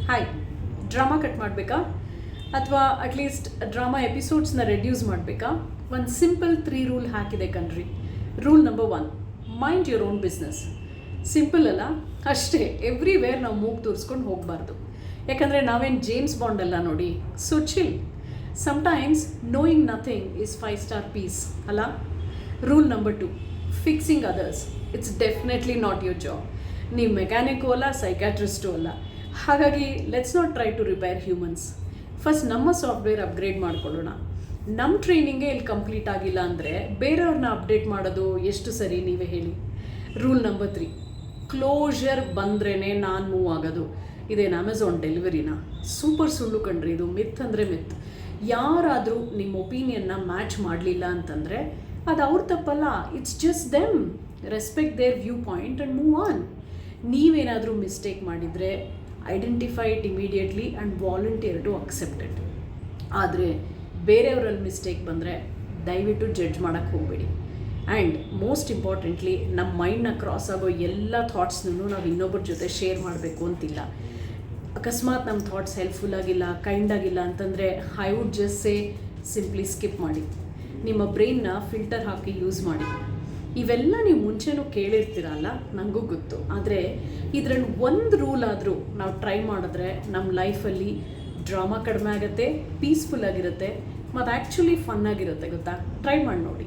Hi, drama cut ಮಾಡಬೇಕಾ ಅಥವಾ at least drama ಎಪಿಸೋಡ್ಸ್ನ reduce ಮಾಡಬೇಕಾ? ಒಂದು ಸಿಂಪಲ್ 3 ರೂಲ್ ಹಾಕಿದೆ ಕಣ್ರಿ. Rule number 1, mind your own business. Simple ಅಲ್ಲ? ಅಷ್ಟೇ. ಎವ್ರಿವೇರ್ ನಾವು ಮೂಗು ತೋರಿಸ್ಕೊಂಡು ಹೋಗಬಾರ್ದು. ಯಾಕಂದರೆ ನಾವೇನು ಜೇಮ್ಸ್ ಬಾಂಡ್ ಅಲ್ಲ ನೋಡಿ. So chill. Sometimes knowing nothing is 5 star peace ಅಲ್ಲ? Rule number 2, fixing others. It's definitely not your job. ನೀವು ಮೆಕ್ಯಾನಿಕ್ಕು ಅಲ್ಲ, ಸೈಕ್ಯಾಟ್ರಿಸ್ಟು ಅಲ್ಲ. ಹಾಗಾಗಿ let's not try to repair humans. First ನಮ್ಮ ಸಾಫ್ಟ್ವೇರ್ ಅಪ್ಗ್ರೇಡ್ ಮಾಡ್ಕೊಳ್ಳೋಣ. ನಮ್ಮ ಟ್ರೈನಿಂಗೇ ಇಲ್ಲಿ ಕಂಪ್ಲೀಟ್ ಆಗಿಲ್ಲ ಅಂದರೆ ಬೇರೆಯವ್ರನ್ನ ಅಪ್ಡೇಟ್ ಮಾಡೋದು ಎಷ್ಟು ಸರಿ, ನೀವೇ ಹೇಳಿ. ರೂಲ್ ನಂಬರ್ 3, ಕ್ಲೋಷರ್ ಬಂದ್ರೇ ನಾನು ಮೂವ್ ಆಗೋದು. ಇದೇನು ಅಮೆಝಾನ್ ಡೆಲಿವರಿನಾ? ಸೂಪರ್ ಸುಳ್ಳು ಕಣ್ರಿ ಇದು. ಮಿತ್ ಅಂದರೆ ಮಿತ್. ಯಾರಾದರೂ ನಿಮ್ಮ ಒಪಿನಿಯನ್ನ ಮ್ಯಾಚ್ ಮಾಡಲಿಲ್ಲ ಅಂತಂದರೆ ಅದು ಅವ್ರ ತಪ್ಪಲ್ಲ. It's just them. Respect their view point and move on. ನೀವೇನಾದರೂ ಮಿಸ್ಟೇಕ್ ಮಾಡಿದರೆ identify it immediately and volunteer to accept it. ಆದರೆ ಬೇರೆಯವರಲ್ಲಿ ಮಿಸ್ಟೇಕ್ ಬಂದರೆ ದಯವಿಟ್ಟು ಜಡ್ಜ್ ಮಾಡೋಕ್ಕೆ ಹೋಗಬೇಡಿ. ಆ್ಯಂಡ್ ಮೋಸ್ಟ್ ಇಂಪಾರ್ಟೆಂಟ್ಲಿ, ನಮ್ಮ ಮೈಂಡ್ನ ಕ್ರಾಸ್ ಆಗೋ ಎಲ್ಲ ಥಾಟ್ಸ್ನೂ ನಾವು ಇನ್ನೊಬ್ಬರ ಜೊತೆ ಶೇರ್ ಮಾಡಬೇಕು ಅಂತಿಲ್ಲ. ಅಕಸ್ಮಾತ್ ನಮ್ಮ ಥಾಟ್ಸ್ ಹೆಲ್ಪ್ಫುಲ್ ಆಗಿಲ್ಲ, ಕೈಂಡ್ ಆಗಿಲ್ಲ ಅಂತಂದರೆ I would just say simply skip ಮಾಡಿ. ನಿಮ್ಮ ಬ್ರೈನ್ನ ಫಿಲ್ಟರ್ ಹಾಕಿ ಯೂಸ್ ಮಾಡಿ. ಇವೆಲ್ಲ ನೀವು ಮುಂಚೆನೂ ಕೇಳಿರ್ತೀರಲ್ಲ, ನನಗೂ ಗೊತ್ತು. ಆದರೆ ಇದರಲ್ಲಿ ಒಂದು ರೂಲ್ ಆದರೂ ನಾವು ಟ್ರೈ ಮಾಡಿದ್ರೆ ನಮ್ಮ ಲೈಫಲ್ಲಿ ಡ್ರಾಮಾ ಕಡಿಮೆ ಆಗುತ್ತೆ, ಪೀಸ್ಫುಲ್ ಆಗಿರುತ್ತೆ ಮತ್ತು ಆ್ಯಕ್ಚುಲಿ ಫನ್ ಆಗಿರುತ್ತೆ. ಗೊತ್ತಾ? ಟ್ರೈ ಮಾಡಿ ನೋಡಿ.